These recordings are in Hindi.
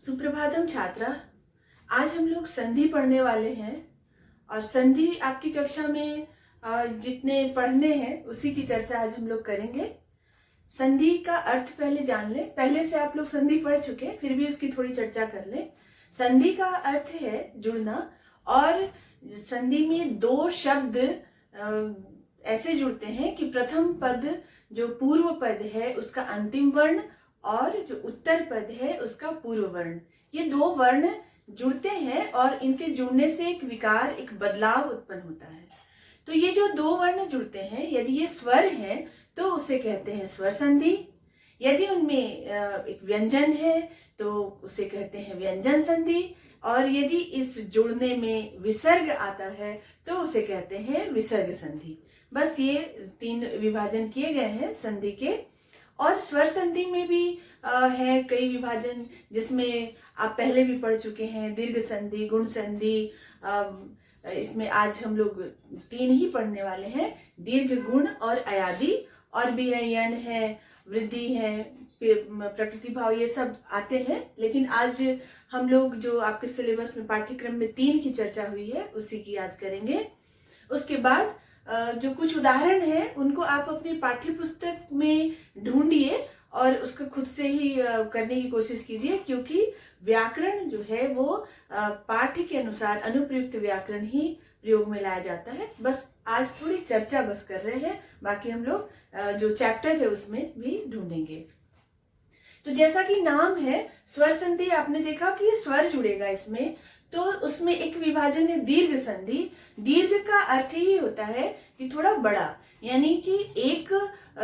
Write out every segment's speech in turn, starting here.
सुप्रभातम छात्रा। आज हम लोग संधि पढ़ने वाले हैं और संधि आपकी कक्षा में जितने पढ़ने हैं उसी की चर्चा आज हम लोग करेंगे। संधि का अर्थ पहले जान लें। पहले से आप लोग संधि पढ़ चुके हैं, फिर भी उसकी थोड़ी चर्चा कर लें। संधि का अर्थ है जुड़ना, और संधि में दो शब्द ऐसे जुड़ते हैं कि प्रथम पद जो पूर्व पद है उसका अंतिम वर्ण और जो उत्तर पद है उसका पूर्व वर्ण, ये दो वर्ण जुड़ते हैं और इनके जुड़ने से एक विकार, एक बदलाव उत्पन्न होता है। तो ये जो दो वर्ण जुड़ते हैं, यदि ये स्वर हैं तो उसे कहते हैं स्वर संधि। यदि उनमें एक व्यंजन है तो उसे कहते हैं व्यंजन संधि, और यदि इस जुड़ने में विसर्ग आता है तो उसे कहते हैं विसर्ग संधि। बस ये तीन विभाजन किए गए हैं संधि के। और स्वर संधि में भी है कई विभाजन, जिसमें आप पहले भी पढ़ चुके हैं। दीर्घ संधि, गुण संधि, इसमें आज हम लोग तीन ही पढ़ने वाले हैं, दीर्घ, गुण और अयादि। और भी है यण है, वृद्धि है, प्रकृति भाव, ये सब आते हैं। लेकिन आज हम लोग जो आपके सिलेबस में पाठ्यक्रम में तीन की चर्चा हुई है उसी की आज करेंगे। उसके बाद जो कुछ उदाहरण हैं उनको आप अपनी पाठ्य पुस्तक में ढूंढिए और उसको खुद से ही करने की कोशिश कीजिए, क्योंकि व्याकरण जो है वो पाठ्य के अनुसार अनुप्रयुक्त व्याकरण ही प्रयोग में लाया जाता है। बस आज थोड़ी चर्चा बस कर रहे हैं, बाकी हम लोग जो चैप्टर है उसमें भी ढूंढेंगे। तो जैसा कि नाम है स्वर संधि, आपने देखा कि स्वर जुड़ेगा इसमें, तो उसमें एक विभाजन है दीर्घ संधि। दीर्घ का अर्थ ही होता है कि थोड़ा बड़ा, यानी कि एक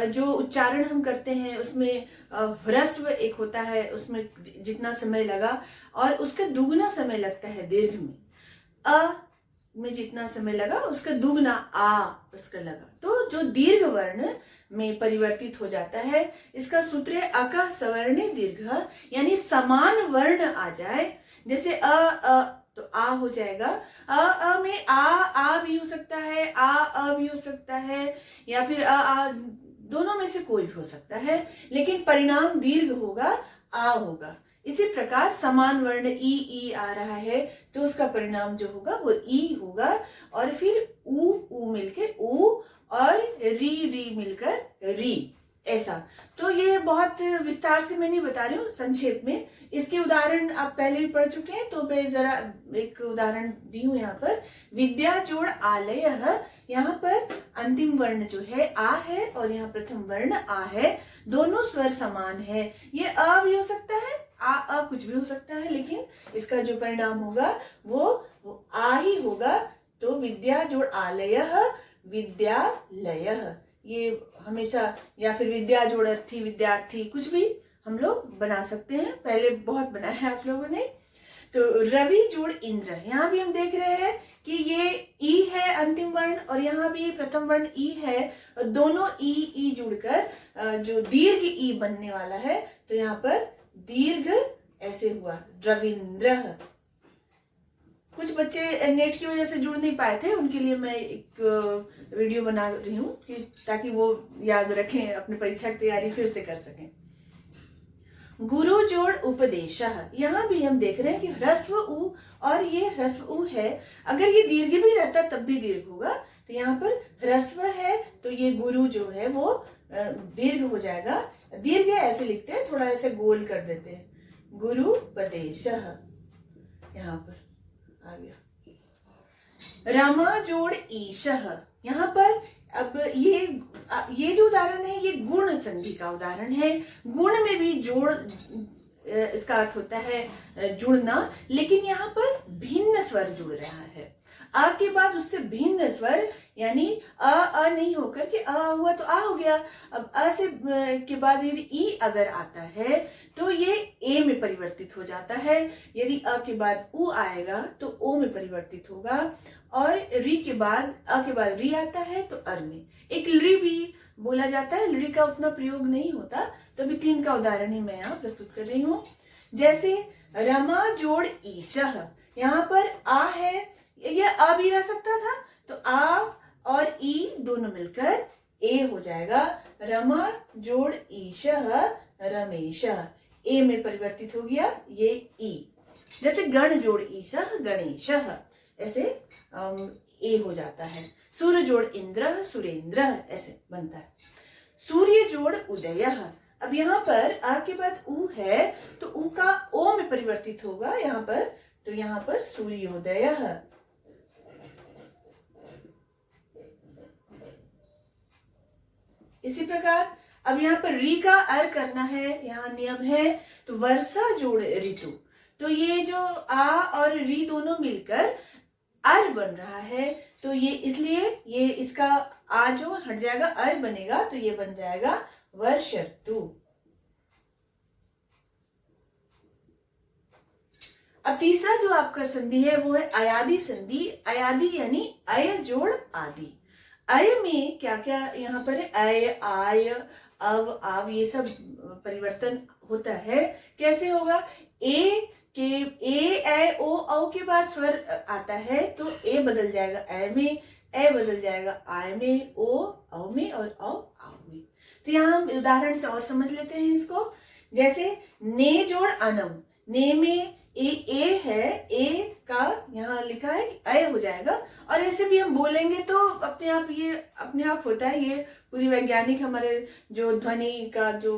जो उच्चारण हम करते हैं उसमें ह्रस्व एक होता है, उसमें जितना समय लगा और उसका दुगना समय लगता है दीर्घ में। अ में जितना समय लगा उसका दुगना आ उसका लगा, तो जो दीर्घ वर्ण में परिवर्तित हो जाता है, इसका सूत्र है अक सवर्णे दीर्घ, यानी समान वर्ण आ जाए। जैसे अ तो आ हो जाएगा। अ में आ भी हो सकता है, अ भी हो सकता है, या फिर आ दोनों में से कोई भी हो सकता है, लेकिन परिणाम दीर्घ होगा, आ होगा। इसी प्रकार समान वर्ण ई आ रहा है तो उसका परिणाम जो होगा वो ई होगा, और फिर ऊ मिलके ऊ और री मिलकर री, ऐसा। तो ये बहुत विस्तार से मैं नहीं बता रही हूँ, संक्षेप में। इसके उदाहरण आप पहले भी पढ़ चुके हैं, तो मैं जरा एक उदाहरण दी हूँ यहाँ पर। विद्या जोड़ आलय, यहाँ पर अंतिम वर्ण जो है आ है और यहाँ प्रथम वर्ण आ है, दोनों स्वर समान है। ये अ भी हो सकता है, आ कुछ भी हो सकता है, लेकिन इसका जो परिणाम होगा वो आ ही होगा। तो विद्या जोड़ आलय विद्यालय, ये हमेशा, या फिर विद्या जोड़ अर्थी विद्यार्थी, कुछ भी हम लोग बना सकते हैं, पहले बहुत बनाया है आप लोगों ने। तो रवि जोड़ इंद्र, यहाँ भी हम देख रहे हैं कि ये ई है अंतिम वर्ण और यहाँ भी प्रथम वर्ण ई है, दोनों ई जुड़कर जो दीर्घ ई बनने वाला है, तो यहाँ पर दीर्घ ऐसे हुआ रविंद्र। कुछ बच्चे नेट की वजह से जुड़ नहीं पाए थे, उनके लिए मैं एक वीडियो बना रही हूँ कि ताकि वो याद रखें, अपनी परीक्षा की तैयारी फिर से कर सकें। गुरु जोड़ उपदेश, यहाँ भी हम देख रहे हैं कि ह्रस्व उ और ये ह्रस्व उ है। अगर ये दीर्घ भी रहता तब भी दीर्घ होगा, तो यहाँ पर ह्रस्व है तो ये गुरु जो है वो दीर्घ हो जाएगा। दीर्घ ऐसे लिखते हैं, थोड़ा ऐसे गोल कर देते हैं, गुरु उपदेश, यहाँ पर आ गया। रमा जोड़ ईश, यहाँ पर अब ये जो उदाहरण है ये गुण संधि का उदाहरण है। गुण में भी जोड़ इसका अर्थ होता है जुड़ना, लेकिन यहाँ पर भिन्न स्वर जुड़ रहा है। आ के बाद उससे भिन्न स्वर, यानी अ नहीं होकर के अ हुआ तो आ हो गया। अब अ से के बाद यदि ई अगर आता है तो ये ए में परिवर्तित हो जाता है। यदि अ के बाद उ आएगा तो ओ में परिवर्तित होगा, और री के बाद अ के बाद री आता है तो अर में। एक लृ भी बोला जाता है, लृ का उतना प्रयोग नहीं होता, तो अभी तीन का उदाहरण ही मैं यहाँ प्रस्तुत कर रही हूँ। जैसे रमा जोड़ ईश, यहाँ पर आ है, ये अ भी रह सकता था, तो आ और ई दोनों मिलकर ए हो जाएगा। रमा जोड़ ईश रमेश, ए में परिवर्तित हो गया ये ई। जैसे गण जोड़ ईशः गणेशः, ऐसे ए हो जाता है। सूर्य जोड़ इंद्र सुरेंद्र, ऐसे बनता है। सूर्य जोड़ उदयः, अब यहाँ पर आ के बाद उ है तो उ का ओ में परिवर्तित होगा यहाँ पर, तो यहाँ पर सूर्योदयः। इसी प्रकार अब यहाँ पर री का अर करना है, यहाँ नियम है, तो वर्षा जोड़ ऋतु, तो ये जो आ और री दोनों मिलकर अर बन रहा है, तो ये इसलिए ये इसका आ जो हट जाएगा अर बनेगा, तो ये बन जाएगा वर्ष ऋतु। अब तीसरा जो आपका संधि है वो है अयादि संधि। अयादि यानी अय जोड़ आदि। अय में क्या क्या यहाँ पर है, अय आय अव आव ये सब परिवर्तन होता है। कैसे होगा, ए के ए ओ औ के बाद स्वर आता है तो ए बदल जाएगा ए में, ए बदल जाएगा आय में, ओ औ में और औ आव में। तो यहाँ हम उदाहरण से और समझ लेते हैं इसको। जैसे ने जोड़ अनम, ने में ए है, ए का यहाँ लिखा है कि अय हो जाएगा, और ऐसे भी हम बोलेंगे तो अपने आप ये अपने आप होता है। ये पूरी वैज्ञानिक हमारे जो ध्वनि का जो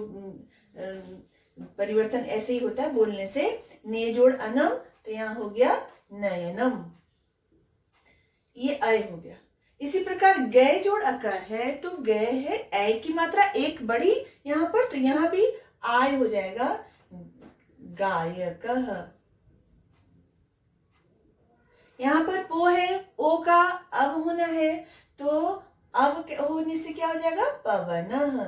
परिवर्तन ऐसे ही होता है बोलने से। ने जोड़ अनम, तो यहाँ हो गया नयनम, ये अय हो गया। इसी प्रकार गय जोड़ अकार है, तो गय है ऐ की मात्रा एक बड़ी यहाँ पर, तो यहाँ भी आय हो जाएगा गायकः। यहाँ पर पो है, ओ का अब होना है, तो अब होने से क्या हो जाएगा पवनः।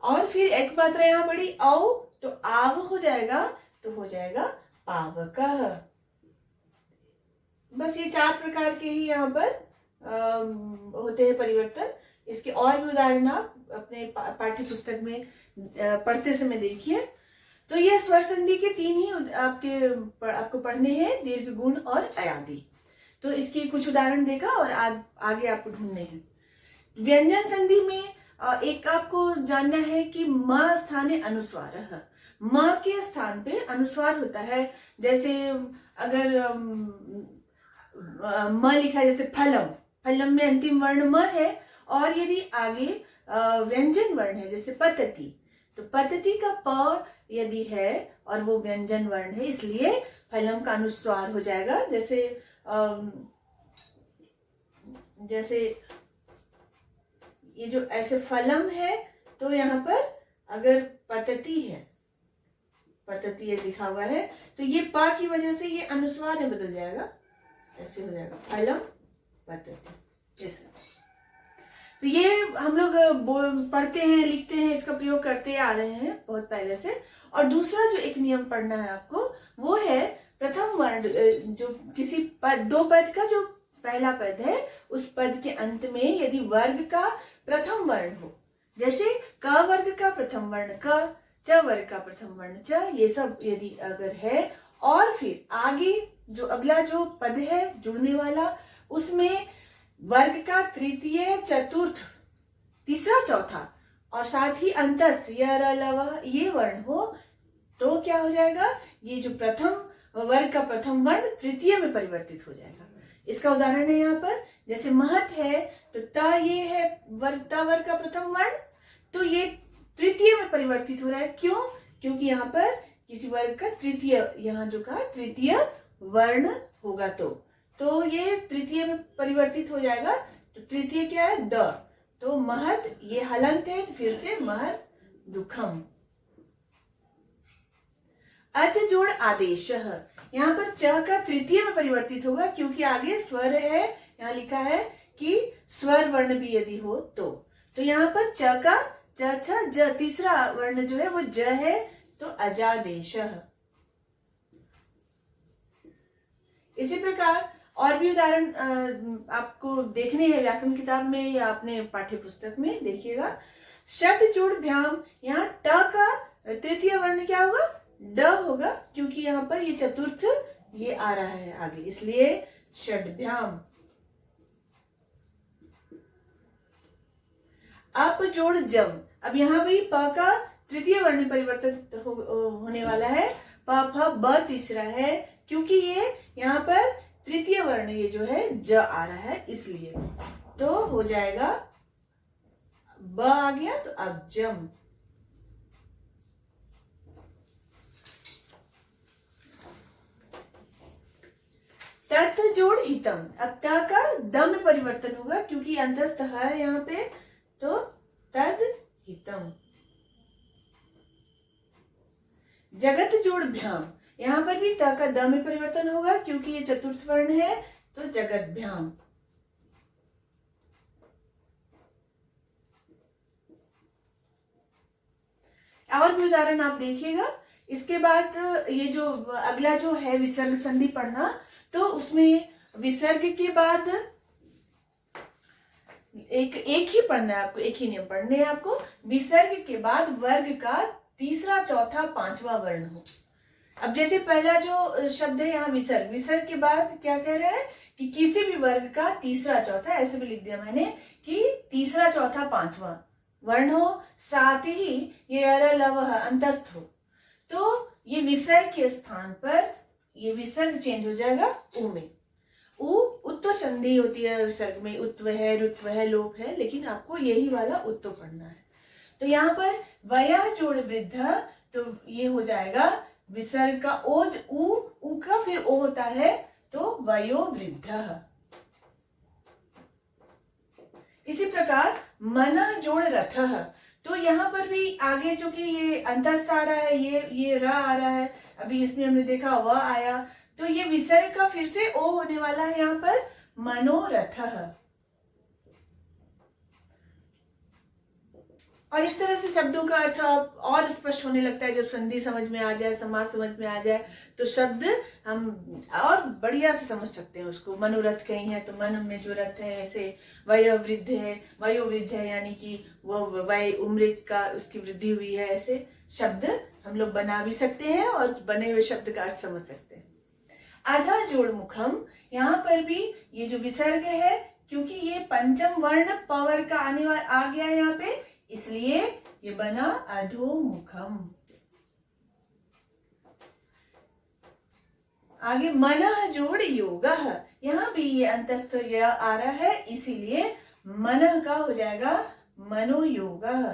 और फिर एक मात्रा यहाँ बड़ी औ, तो आव हो जाएगा, तो हो जाएगा पावकः। बस ये 4 प्रकार के ही यहाँ पर होते हैं परिवर्तन। इसके और भी उदाहरण आप अपने पाठ्य पुस्तक में पढ़ते समय देखिए। तो ये स्वर संधि के 3 ही आपको पढ़ने हैं, दीर्घ गुण और अयादि। तो इसके कुछ उदाहरण देखा और आगे आपको ढूंढने हैं। व्यंजन संधि में एक आपको जानना है कि म स्थाने अनुस्वारः, म के स्थान पे अनुस्वार होता है। जैसे अगर म लिखा है, जैसे फलम, फलम में अंतिम वर्ण म है, और यदि आगे व्यंजन वर्ण है जैसे पतति, तो पतति का प यदि है और वो व्यंजन वर्ण है, इसलिए फलम का अनुस्वार हो जाएगा। जैसे ये जो ऐसे फलम है, तो यहाँ पर अगर पतति है, पतति ये लिखा हुआ है, तो ये प की वजह से ये अनुस्वार में बदल जाएगा, ऐसे हो जाएगा फलम पतति, ऐसा। तो ये हम लोग पढ़ते हैं, लिखते हैं, इसका प्रयोग करते आ रहे हैं बहुत पहले से। और दूसरा जो एक नियम पढ़ना है आपको, वो है प्रथम वर्ण, जो किसी पद, 2 पद का जो पहला पद है, उस पद के अंत में यदि वर्ग का प्रथम वर्ण हो, जैसे क वर्ग का प्रथम वर्ण क, च वर्ग का प्रथम वर्ण च, ये सब यदि अगर है, और फिर आगे जो अगला जो पद है जुड़ने वाला, उसमें वर्ग का तृतीय चतुर्थ तीसरा चौथा और साथ ही अंतस्थ ये वर्ण हो, तो क्या हो जाएगा, ये जो प्रथम वर्ग का प्रथम वर्ण तृतीय में परिवर्तित हो जाएगा। इसका उदाहरण है यहाँ पर, जैसे महत है तो त ये है वर्ग का प्रथम वर्ण, तो ये तृतीय में परिवर्तित हो रहा है। क्यों? क्योंकि यहाँ पर किसी वर्ग का तृतीय, यहाँ जो कहा तृतीय वर्ण होगा, तो ये तृतीय में परिवर्तित हो जाएगा। तो तृतीय क्या है, द, तो महत ये हलंत है, तो फिर से महत दुखम। अच जोड़ आदेशः, यहाँ पर च का तृतीय में परिवर्तित होगा, क्योंकि आगे स्वर है, यहाँ लिखा है कि स्वर वर्ण भी यदि हो तो यहाँ पर च का च छ ज तीसरा वर्ण जो है वो ज है, तो अजादेशः। इसी प्रकार और भी उदाहरण आपको देखने हैं व्याकरण किताब में या अपने पाठ्य पुस्तक में, देखिएगा। षट जोड़ भ्याम, यहाँ ट का तृतीय वर्ण क्या होगा, ड होगा, क्योंकि यहाँ पर ये चतुर्थ ये आ रहा है आगे, इसलिए षड्भ्याम। अप जोड़ जम, अब यहाँ भी प का तृतीय वर्ण में परिवर्तन होने वाला है। प फ ब तीसरा है, क्योंकि ये यहाँ पर तृतीय वर्ण ये जो है ज आ रहा है, इसलिए तो हो जाएगा ब आ गया तो अब्जम। तत् जोड़ हितम, अब त का द में परिवर्तन होगा क्योंकि अंतस्थ है यहाँ पे, तो तद हितम। जगत जोड़ भ्याम, यहाँ पर भी त का द में परिवर्तन होगा क्योंकि ये चतुर्थ वर्ण है, तो जगत भ्याम। और भी उदाहरण आप देखिएगा। इसके बाद ये जो अगला जो है विसर्ग संधि पढ़ना, तो उसमें विसर्ग के बाद एक ही पढ़ना है आपको, एक ही नियम पढ़ने हैं आपको। विसर्ग के बाद वर्ग का तीसरा चौथा पांचवा वर्ण हो। अब जैसे पहला जो शब्द है यहाँ विसर्ग, विसर्ग के बाद क्या कह रहे हैं कि किसी भी वर्ग का तीसरा चौथा, ऐसे भी लिख दिया मैंने कि तीसरा चौथा पांचवा वर्ण हो, साथ ही ये अर लव अंतस्थ हो। तो ये विसर्ग के स्थान पर ये विसर्ग चेंज हो जाएगा उ में। उ उत्व संधि होती है विसर्ग में, उत्व है, रुत्व है, लोप है, लेकिन आपको यही वाला उत्व पढ़ना है। तो यहाँ पर वया जोड़ वृद्ध, तो ये हो जाएगा विसर्ग का ओज उ का फिर ओ होता है, तो वयो वृद्ध। इसी प्रकार मना जोड़ रथ, तो यहाँ पर भी आगे जो कि ये अंतस्थ आ रहा है, ये र आ रहा है, अभी इसमें हमने देखा व आया, तो ये विसर्ग का फिर से ओ होने वाला है यहाँ पर, मनोरथ। और इस तरह से शब्दों का अर्थ और स्पष्ट होने लगता है जब संधि समझ में आ जाए, समास समझ में आ जाए, तो शब्द हम और बढ़िया से समझ सकते हैं उसको। मनोरथ कहीं है तो मन में जो रथ है, ऐसे वयोवृद्ध है, वयोवृद्ध है यानी कि वो वय उम्र का उसकी वृद्धि हुई है, ऐसे शब्द हम लोग बना भी सकते हैं और बने हुए शब्द का अर्थ समझ सकते हैं। आधा जोड़ मुखम, यहाँ पर भी ये जो विसर्ग है, क्योंकि ये पंचम वर्ण पवर का आने वाला आ गया है यहाँ पे, इसलिए ये बना अधोमुखम। आगे मनः जोड़ योगः, यहाँ भी ये अंतस्थ आ रहा है, इसीलिए मनः का हो जाएगा मनोयोगः।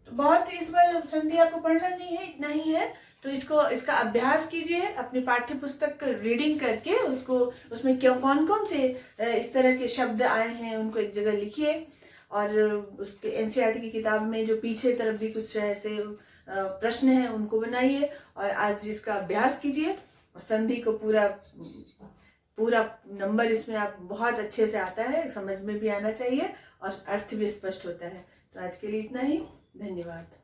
तो बहुत इस बार संधि आपको पढ़ना नहीं है, इतना ही है, तो इसका अभ्यास कीजिए अपनी पाठ्य पुस्तक रीडिंग करके, उसको उसमें क्यों कौन कौन से इस तरह के शब्द आए हैं उनको एक जगह लिखिए, और उसके एनसीईआरटी की किताब में जो पीछे तरफ भी कुछ ऐसे प्रश्न हैं उनको बनाइए और आज इसका अभ्यास कीजिए। और संधि को पूरा नंबर इसमें आप बहुत अच्छे से आता है, समझ में भी आना चाहिए और अर्थ भी स्पष्ट होता है। तो आज के लिए इतना ही, धन्यवाद।